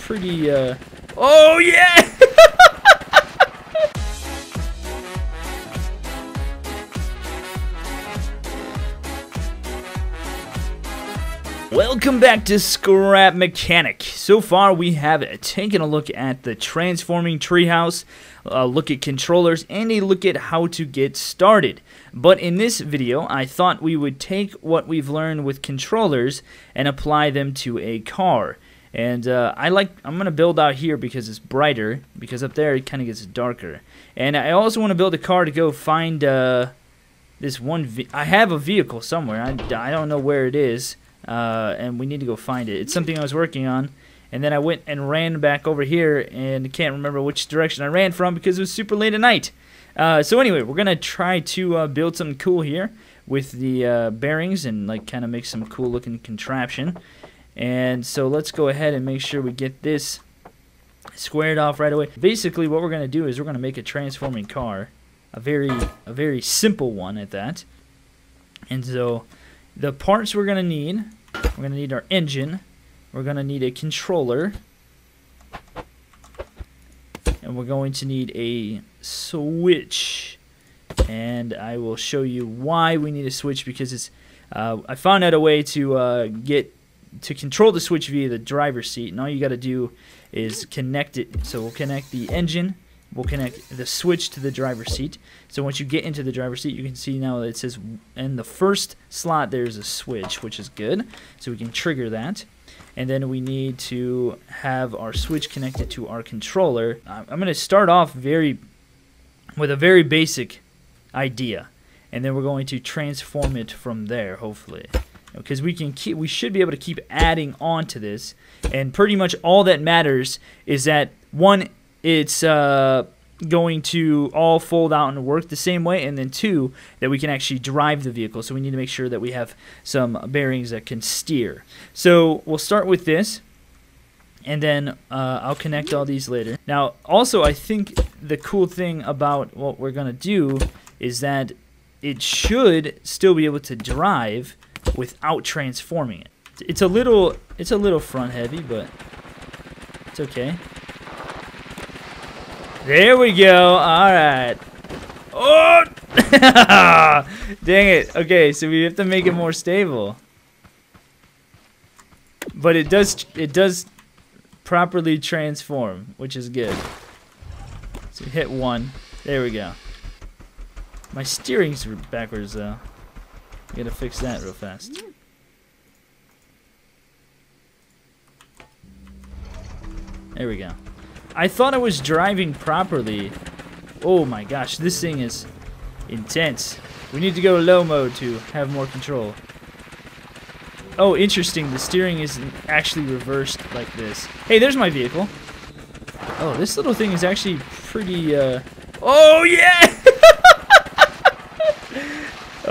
pretty, oh yeah! Welcome back to Scrap Mechanic. So far we have taken a look at the transforming treehouse, a look at controllers, and a look at how to get started. But in this video, I thought we would take what we've learned with controllers and apply them to a car. And I'm going to build out here because it's brighter, because up there it kind of gets darker. And I also want to build a car to go find this one. I have a vehicle somewhere. I don't know where it is. And we need to go find it. It's something I was working on, and then I went and ran back over here, and can't remember which direction I ran from because it was super late at night. So anyway, we're gonna try to build something cool here with the bearings and like kind of make some cool looking contraption. And so let's go ahead and make sure we get this squared off right away. Basically, what we're gonna do is we're gonna make a transforming car, a very simple one at that. And so the parts we're gonna need our engine, we're gonna need a controller, and we're going to need a switch. And I will show you why we need a switch, because it's I found out a way to control the switch via the driver's seat, and all you got to do is connect it. So we'll connect the engine. We'll connect the switch to the driver's seat. So once you get into the driver's seat, you can see now that it says in the first slot there's a switch, which is good. So we can trigger that. And then we need to have our switch connected to our controller. I'm going to start off with a very basic idea, and then we're going to transform it from there, hopefully. Because we should be able to keep adding on to this, and pretty much all that matters is that one, it's going to all fold out and work the same way, and then two, that we can actually drive the vehicle. So we need to make sure that we have some bearings that can steer. So we'll start with this, and then I'll connect all these later. Now, also, I think the cool thing about what we're going to do is that it should still be able to drive without transforming it. It's a little front heavy, but it's okay. There we go. All right. Oh, dang it. Okay, so we have to make it more stable. But it does properly transform, which is good. So hit one. There we go. My steering's backwards though. I gotta fix that real fast. There we go. I thought I was driving properly. Oh my gosh, this thing is intense. We need to go low mode to have more control. Oh, interesting. The steering is actually reversed like this. Hey, there's my vehicle. Oh, this little thing is actually pretty, oh yeah!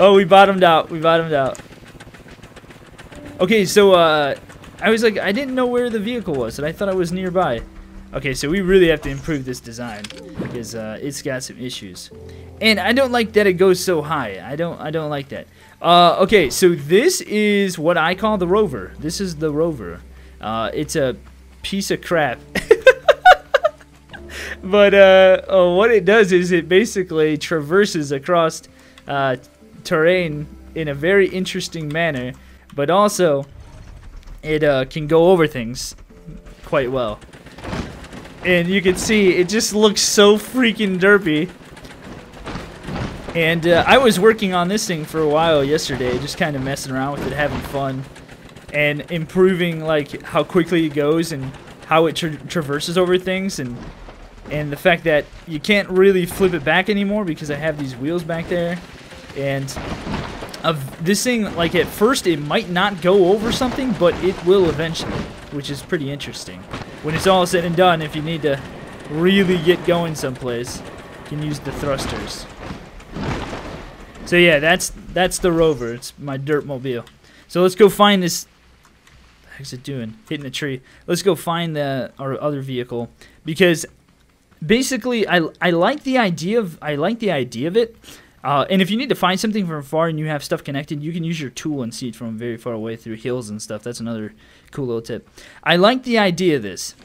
Oh, we bottomed out. We bottomed out. Okay, so, I was like, I didn't know where the vehicle was, and I thought I was nearby. Okay, so we really have to improve this design because it's got some issues, and I don't like that it goes so high. I don't like that. Okay, so this is what I call the rover. This is the rover. It's a piece of crap, but what it does is it basically traverses across terrain in a very interesting manner, but also it can go over things quite well. And you can see it just looks so freaking derpy. And I was working on this thing for a while yesterday, just kind of messing around with it, having fun, and improving like how quickly it goes and how it traverses over things, and the fact that you can't really flip it back anymore because I have these wheels back there. And this thing, like at first it might not go over something, but it will eventually, which is pretty interesting. When it's all said and done, if you need to really get going someplace, you can use the thrusters. So yeah, that's the rover. It's my dirt mobile. So let's go find this. What the heck's it doing? Hitting a tree. Let's go find our other vehicle, because basically I like the idea of it. And if you need to find something from far and you have stuff connected, you can use your tool and see it from very far away through hills and stuff. That's another cool little tip. I like the idea of this.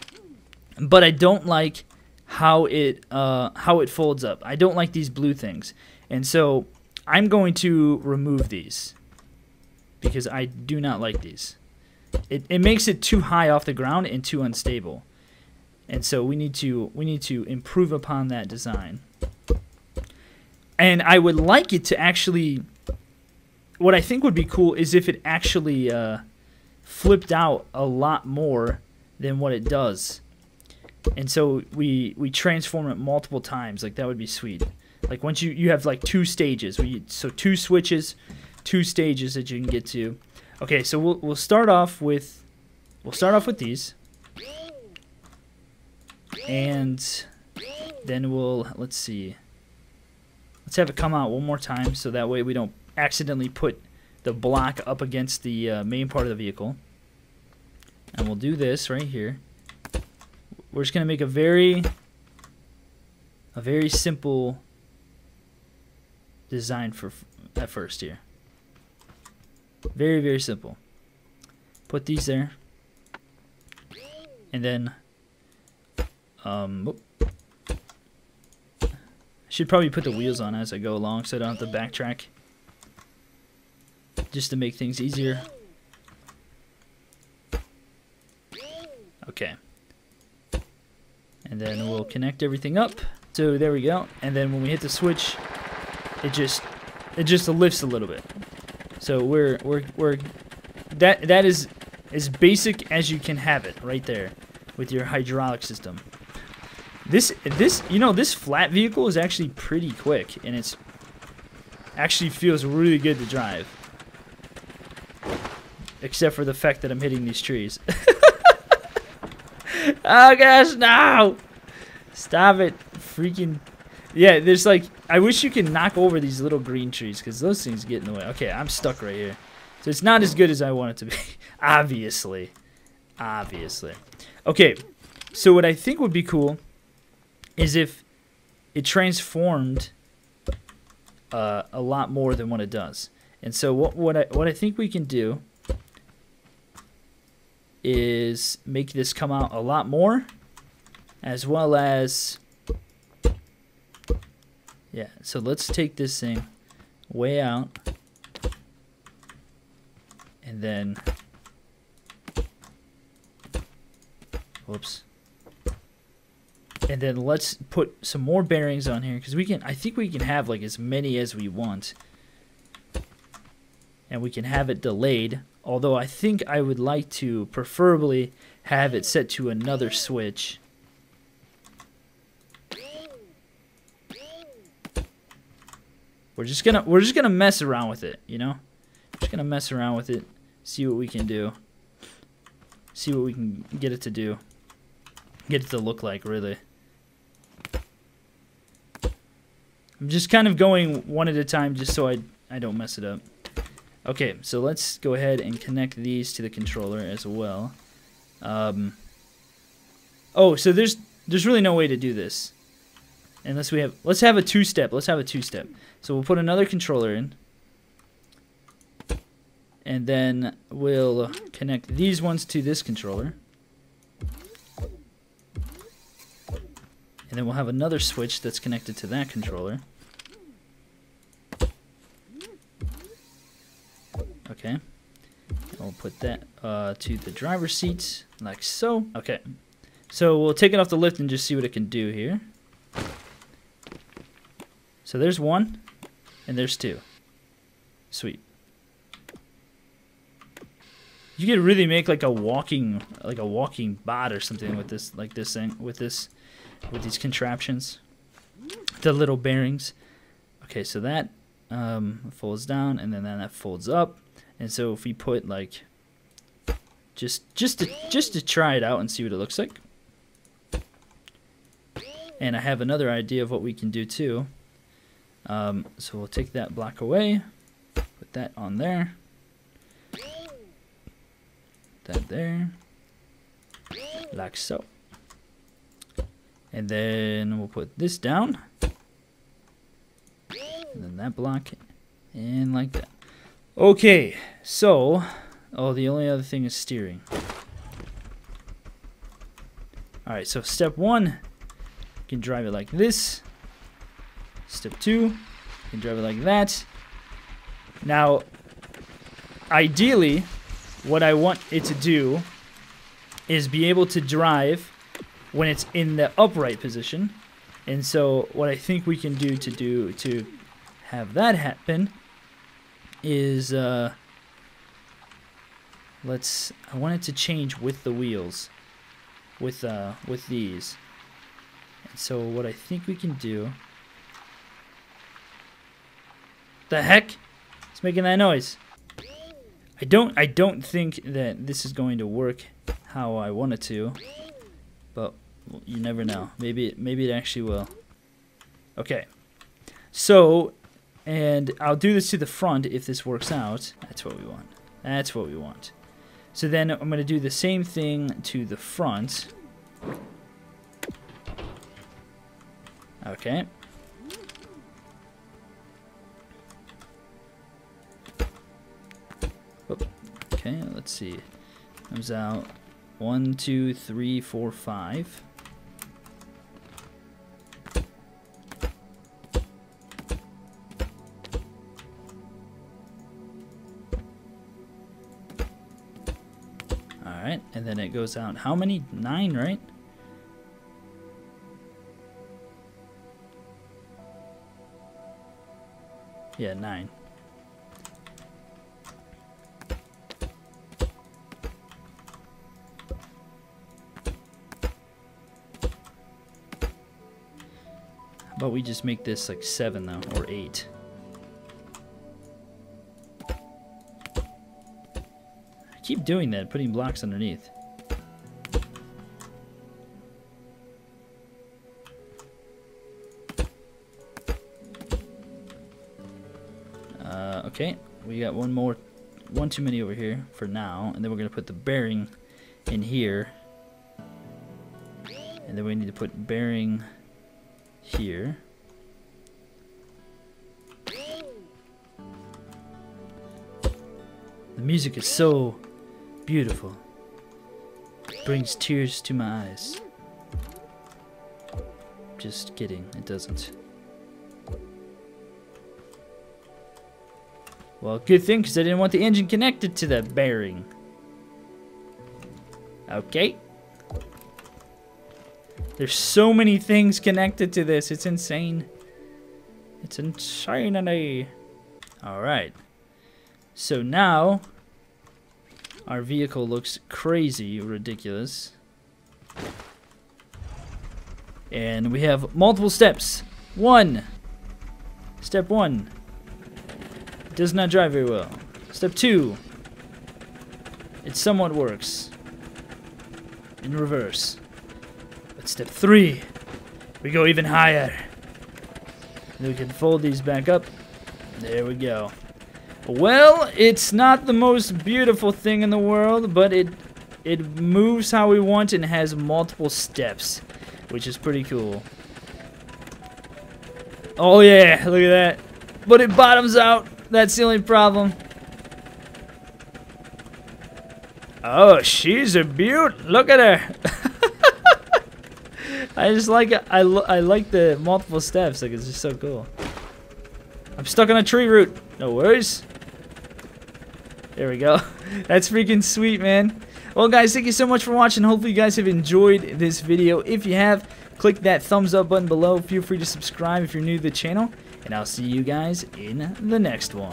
but I don't like how it folds up. I don't like these blue things, and so I'm going to remove these because I do not like these. It makes it too high off the ground and too unstable, and so we need to improve upon that design. And I would like it to actually, what I think would be cool is if it actually flipped out a lot more than what it does. And so we transform it multiple times. Like, that would be sweet. Like, once you have like 2 stages. So 2 switches, 2 stages that you can get to. Okay, so we'll start off with these. And then let's see. Let's have it come out one more time so that way we don't accidentally put the block up against the main part of the vehicle. And we'll do this right here. We're just going to make a very simple design at first here. Very, very simple. Put these there. And then should probably put the wheels on as I go along so I don't have to backtrack. Just to make things easier. Okay. And then we'll connect everything up. So there we go. And then when we hit the switch, it just lifts a little bit. So that is as basic as you can have it right there with your hydraulic system. This flat vehicle is actually pretty quick, and it's actually feels really good to drive. Except for the fact that I'm hitting these trees. Oh gosh, no! Stop it. Freaking... Yeah, there's like... I wish you could knock over these little green trees, because those things get in the way. Okay, I'm stuck right here. So it's not as good as I want it to be. Obviously. Obviously. Okay, so what I think would be cool is if it transformed a lot more than what it does. And so what I think we can do is make this come out a lot more, as well as, yeah, so let's take this thing way out, and then, whoops, and then let's put some more bearings on here, because I think we can have like as many as we want, and we can have it delayed. Although I think I would like to preferably have it set to another switch. We're just gonna mess around with it, you know? Just gonna mess around with it, see what we can do. See what we can get it to do. Get it to look like, really. I'm just kind of going one at a time just so I don't mess it up. Okay, so let's go ahead and connect these to the controller as well. Oh, so there's really no way to do this unless let's have a two-step. Let's have a two-step. So we'll put another controller in, and then we'll connect these ones to this controller, and then we'll have another switch that's connected to that controller. Okay, we'll put that to the driver's seat, like so. Okay, so we'll take it off the lift and just see what it can do here. So there's one, and there's two. Sweet. You could really make like a walking bot or something with this, like this thing, with these contraptions, the little bearings. Okay, so that folds down, and then that folds up. And so if we put like just to try it out and see what it looks like. And I have another idea of what we can do too. So we'll take that block away, put that on there, that there, like so. And then we'll put this down, and then that block, and like that. Okay, so, the only other thing is steering. Alright, so step 1, you can drive it like this. Step 2, you can drive it like that. Now, ideally, what I want it to do is be able to drive when it's in the upright position. And so what I think we can do to have that happen is I want it to change with the wheels, with these. And so what I think we can do. The heck? It's making that noise. I don't think that this is going to work how I want it to, but you never know. Maybe it actually will. Okay. So, and I'll do this to the front if this works out. That's what we want. That's what we want. So then I'm going to do the same thing to the front. Okay. Okay, let's see. Comes out 1, 2, 3, 4, 5. Alright, and then it goes out. How many? 9, right? Yeah, 9. But we just make this like 7 though, or 8. I keep doing that, putting blocks underneath. Okay, we got one too many over here for now, and then we're gonna put the bearing in here, and then we need to put bearing here. The music is so beautiful. It brings tears to my eyes. Just kidding, it doesn't. Well, good thing, because I didn't want the engine connected to the bearing. Okay. There's so many things connected to this. It's insane. It's insane. Alright. So now, our vehicle looks crazy ridiculous. And we have multiple steps. Step 1. It does not drive very well. Step 2. It somewhat works. In reverse. Step 3, we go even higher. And we can fold these back up. There we go. Well, it's not the most beautiful thing in the world, but it moves how we want and has multiple steps, which is pretty cool. Oh yeah, look at that. But it bottoms out. That's the only problem. Oh, she's a beaut. Look at her. I just like it. I like the multiple steps. Like, it's just so cool. I'm stuck on a tree root. No worries. There we go. That's freaking sweet, man. Well, guys, thank you so much for watching. Hopefully, you guys have enjoyed this video. If you have, click that thumbs up button below. Feel free to subscribe if you're new to the channel. And I'll see you guys in the next one.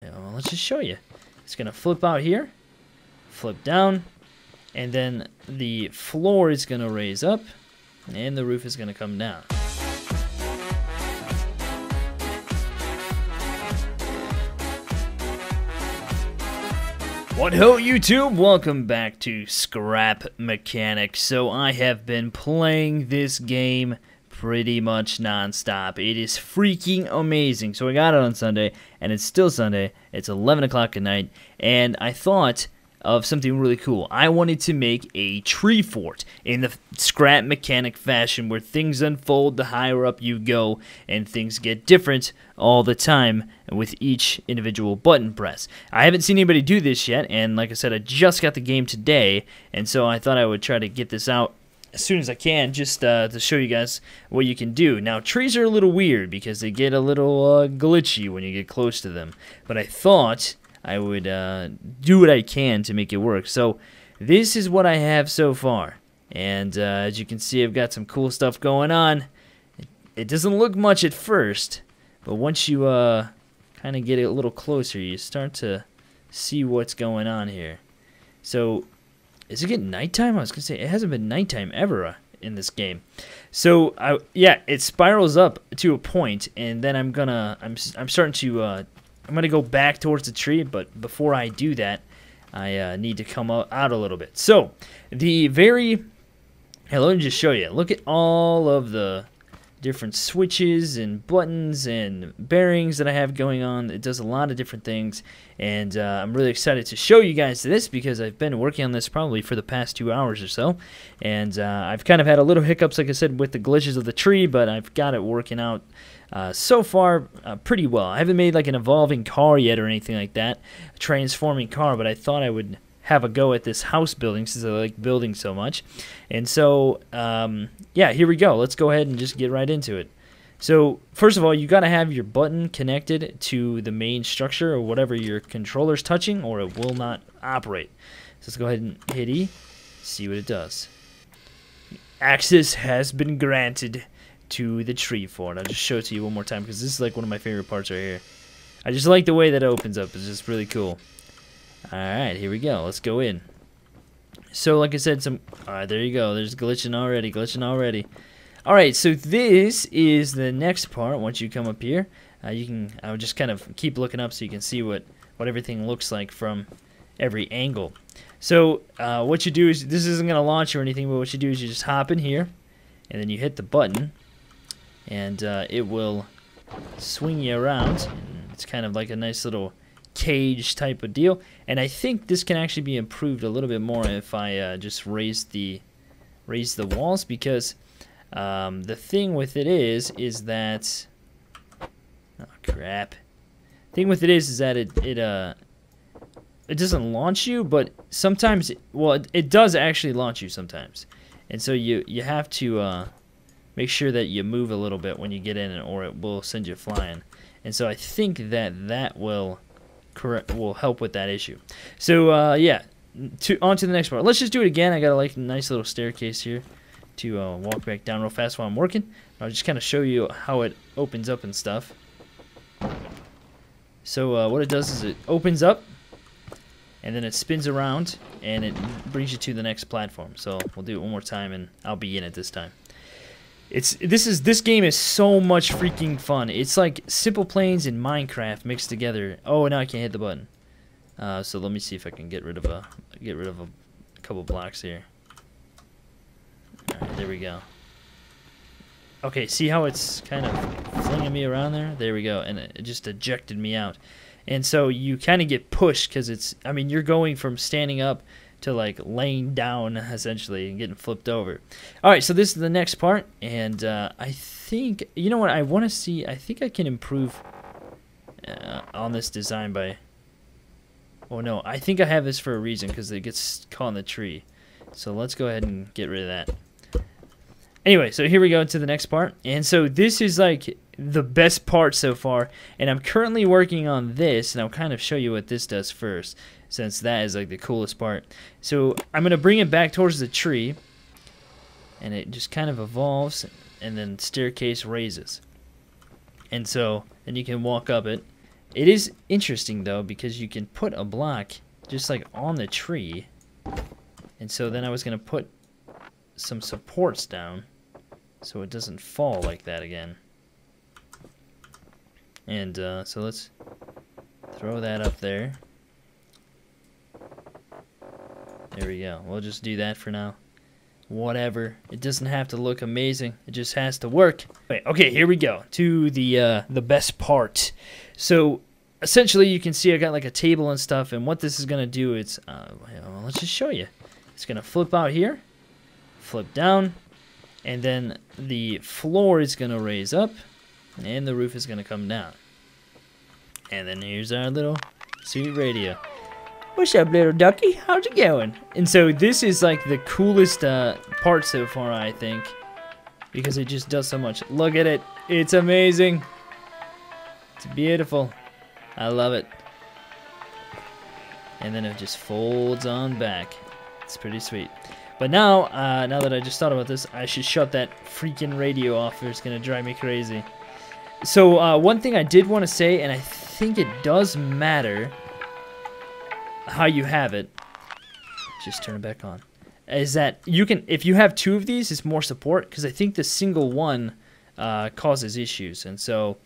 Well, let's just show you. It's gonna flip out here, flip down, and then the floor is gonna raise up, and the roof is gonna come down. What ho, YouTube? Welcome back to Scrap Mechanics. So I have been playing this game pretty much non-stop. It is freaking amazing. So I got it on Sunday, and it's still Sunday. It's 11 o'clock at night, and I thought of something really cool. I wanted to make a tree fort in the scrap mechanic fashion where things unfold the higher up you go and things get different all the time with each individual button press. I haven't seen anybody do this yet, and like I said, I just got the game today, and so I thought I would try to get this out as soon as I can, just to show you guys what you can do. Now, trees are a little weird because they get a little glitchy when you get close to them, but I thought I would do what I can to make it work. So this is what I have so far, and as you can see, I've got some cool stuff going on. It doesn't look much at first, but once you kind of get a little closer, you start to see what's going on here. So is it getting nighttime? I was gonna say it hasn't been nighttime ever in this game. So yeah, it spirals up to a point, and then I'm starting to I'm gonna go back towards the tree. But before I do that, I need to come out a little bit. So let me just show you. Look at all of the different switches and buttons and bearings that I have going on. It does a lot of different things, and I'm really excited to show you guys this because I've been working on this probably for the past 2 hours or so, and I've kind of had a little hiccups, like I said, with the glitches of the tree, but I've got it working out so far pretty well. I haven't made like an evolving car yet or anything like that, a transforming car, but I thought I would have a go at this house building since I like building so much. And so yeah, here we go. Let's go ahead and just get right into it. So first of all, you got to have your button connected to the main structure or whatever your controller's touching, or it will not operate. So let's go ahead and hit E, see what it does. Access has been granted to the tree fort. I'll just show it to you one more time because this is like one of my favorite parts right here. I just like the way that it opens up. It's just really cool. Alright, here we go. Let's go in. So, like I said, alright, there you go. There's glitching already. Alright, so this is the next part. Once you come up here, I would just kind of keep looking up so you can see what everything looks like from every angle. So, what you do is, this isn't going to launch or anything, but what you do is you just hop in here, and then you hit the button, and it will swing you around. And it's kind of like a nice little cage type of deal, and I think this can actually be improved a little bit more if I just raise the walls, because the thing with it is that it doesn't launch you, but sometimes it does actually launch you sometimes, and so you have to make sure that you move a little bit when you get in, or it will send you flying. And so I think that will help with that issue. So yeah, on to the next part. Let's just do it again. I got a nice little staircase here to walk back down real fast while I'm working. I'll just kind of show you how it opens up and stuff. So what it does is it opens up, and then it spins around, and it brings you to the next platform. So we'll do it one more time, and I'll be in it this time. This game is so much freaking fun. It's like Simple Planes and Minecraft mixed together. Oh, now I can't hit the button. So let me see if I can get rid of a couple blocks here. All right, there we go. Okay, see how it's kind of flinging me around there? There we go, and it just ejected me out. And so you kind of get pushed because you're going from standing up to like laying down essentially and getting flipped over. Alright, so this is the next part, and I think, you know what, I want to see, I think I can improve on this design by, oh no, I think I have this for a reason because it gets caught in the tree. So let's go ahead and get rid of that. Anyway, so here we go to the next part, and so this is like the best part so far, and I'm currently working on this, and I'll kind of show you what this does first, since that is like the coolest part. So I'm going to bring it back towards the tree, and it just kind of evolves, and then staircase raises. And so then you can walk up it. It is interesting though, because you can put a block just like on the tree, and so then I was going to put some supports down so it doesn't fall like that again. And so let's throw that up there. There we go. We'll just do that for now. Whatever. It doesn't have to look amazing. It just has to work. Okay, here we go to the best part. So essentially you can see I got like a table and stuff, and what this is gonna do is well, let's just show you. It's gonna flip out here, flip down, and then the floor is gonna raise up, and the roof is gonna come down. And then here's our little sweet radio. What's up, little ducky? How's it going? And so this is like the coolest part so far, I think, because it just does so much. Look at it. It's amazing. It's beautiful. I love it. And then it just folds on back. It's pretty sweet. But now, now that I just thought about this, I should shut that freaking radio off, or it's going to drive me crazy. So one thing I did want to say, and I think it does matter how you have it, just turn it back on, is that you can, if you have two of these, it's more support, because I think the single one causes issues. And so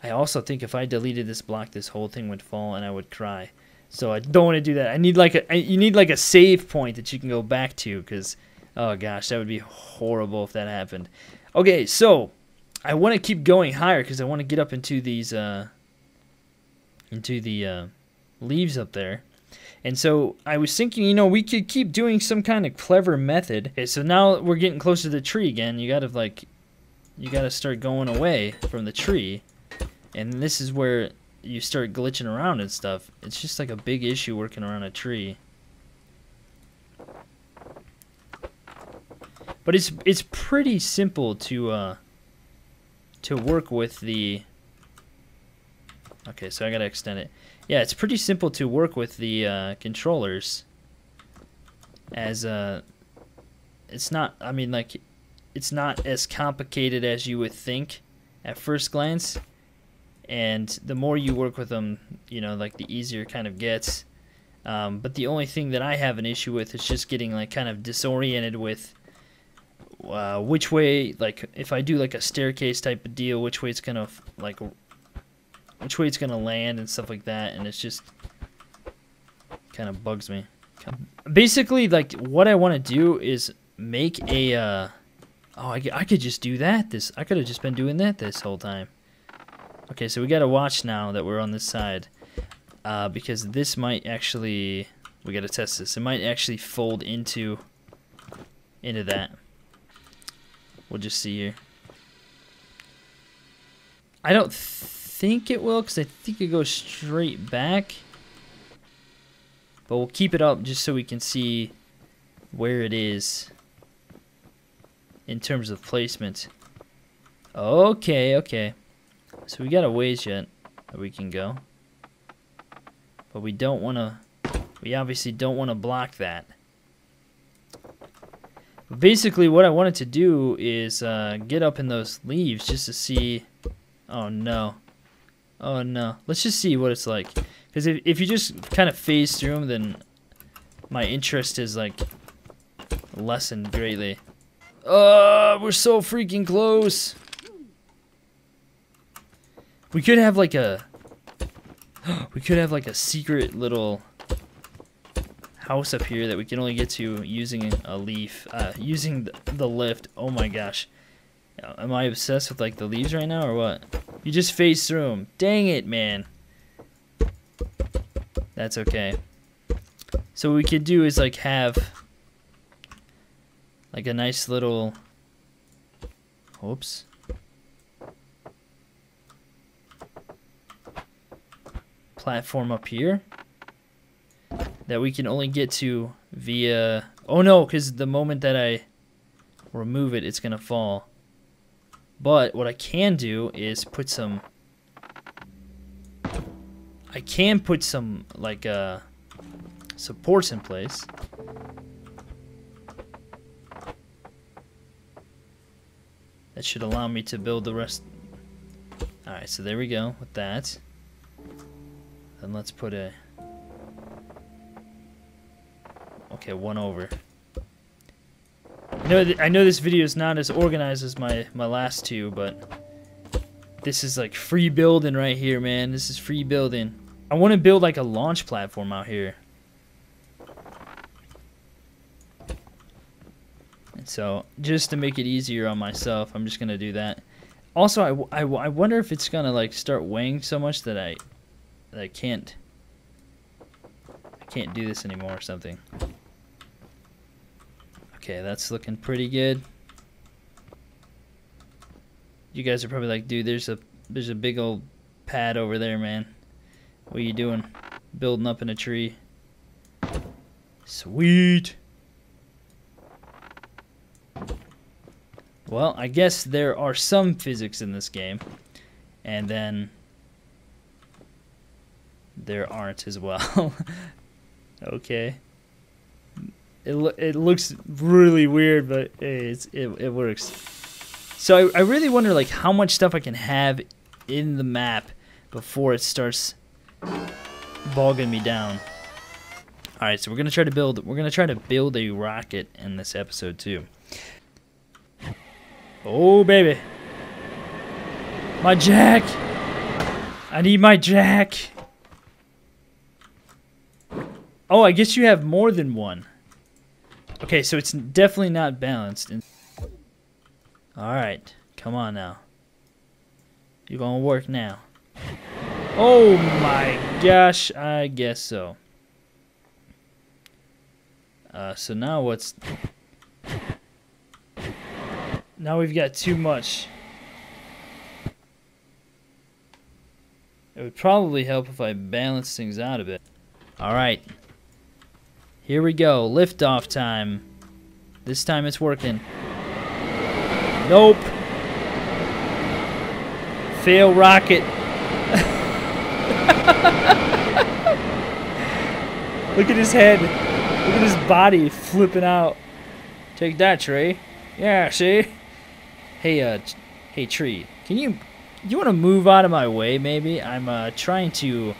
I also think if I deleted this block, this whole thing would fall and I would cry. So I don't want to do that. I need like you need like a save point that you can go back to, because oh gosh, that would be horrible if that happened. Okay, so I want to keep going higher because I want to get up into these into the leaves up there. And so I was thinking, you know, we could keep doing some kind of clever method. Okay, so now we're getting closer to the tree again. You gotta start going away from the tree, and this is where you start glitching around and stuff. It's just like a big issue working around a tree. But it's pretty simple to work with the. Okay, so I gotta extend it. Yeah, it's pretty simple to work with the controllers. As it's not. I mean, like, it's not as complicated as you would think at first glance. And the more you work with them, you know, like the easier it kind of gets. But the only thing that I have an issue with is just getting like kind of disoriented with which way, like if I do like a staircase type of deal, which way it's gonna like, which way it's gonna land and stuff like that, and it's just kind of bugs me. Basically, like what I want to do is make a. Oh, I could just do that. I could have just been doing that this whole time. Okay, so we gotta watch now that we're on this side, because this might actually. We gotta test this. It might actually fold into that. We'll just see here. I don't think it will, because I think it goes straight back. But we'll keep it up just so we can see where it is in terms of placement. Okay, okay. So we got a ways yet that we can go. But we don't want to, we obviously don't want to block that. But basically what I wanted to do is get up in those leaves just to see. Oh no. Oh no. Let's just see what it's like. Because if you just kind of phase through them, then my interest is like lessened greatly. We're so freaking close. We could have like a secret little house up here that we can only get to using a leaf, using the lift. Oh my gosh. Am I obsessed with like the leaves right now or what? You just phase through them. Dang it, man. That's okay. So what we could do is like have like a nice little, oops, platform up here that we can only get to via, oh no, because the moment that I remove it, it's gonna fall. But what I can do is put some, I can put some like supports in place. That should allow me to build the rest. Alright, so there we go with that. Then let's put a, okay, one over. I know this video is not as organized as my last two, but this is like free building right here, man. This is free building. I want to build like a launch platform out here. And so just to make it easier on myself, I'm just gonna do that. Also, I wonder if it's gonna like start weighing so much that I can't do this anymore or something. Okay, that's looking pretty good. You guys are probably like, dude, there's a big old pad over there, man. What are you doing? Building up in a tree. Sweet. Well, I guess there are some physics in this game, and then there aren't as well. Okay. It looks really weird, but hey, it works. So I really wonder like how much stuff I can have in the map before it starts bogging me down. All right, so we're gonna try to build a rocket in this episode too. Oh baby, my jack! I need my jack. Oh, I guess you have more than one. Okay, so it's definitely not balanced. Alright, come on now. You're gonna work now. Oh my gosh, I guess so. So now what's... Now we've got too much. It would probably help if I balance things out a bit. Alright. Here we go, liftoff time. This time it's working. Nope. Fail rocket. Look at his head. Look at his body flipping out. Take that, tree. Yeah, see? Hey, hey, tree. You want to move out of my way, maybe? I'm trying to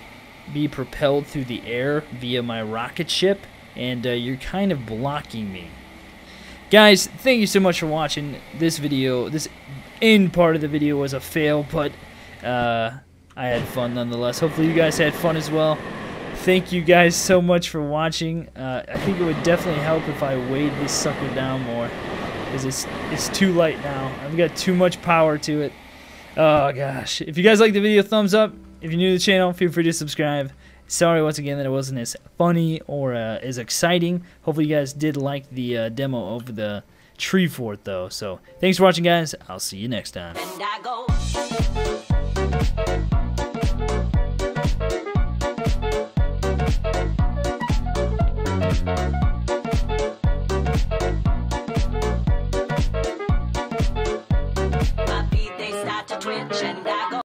be propelled through the air via my rocket ship, and you're kind of blocking me. Guys, thank you so much for watching this video. This end part of the video was a fail, but I had fun nonetheless. Hopefully you guys had fun as well. Thank you guys so much for watching. I think it would definitely help if I weighed this sucker down more, because it's too light now. I've got too much power to it. Oh gosh. If you guys like the video, thumbs up. If you're new to the channel, feel free to subscribe. Sorry once again that it wasn't as funny or as exciting. Hopefully you guys did like the demo of the tree fort though. So thanks for watching, guys. I'll see you next time.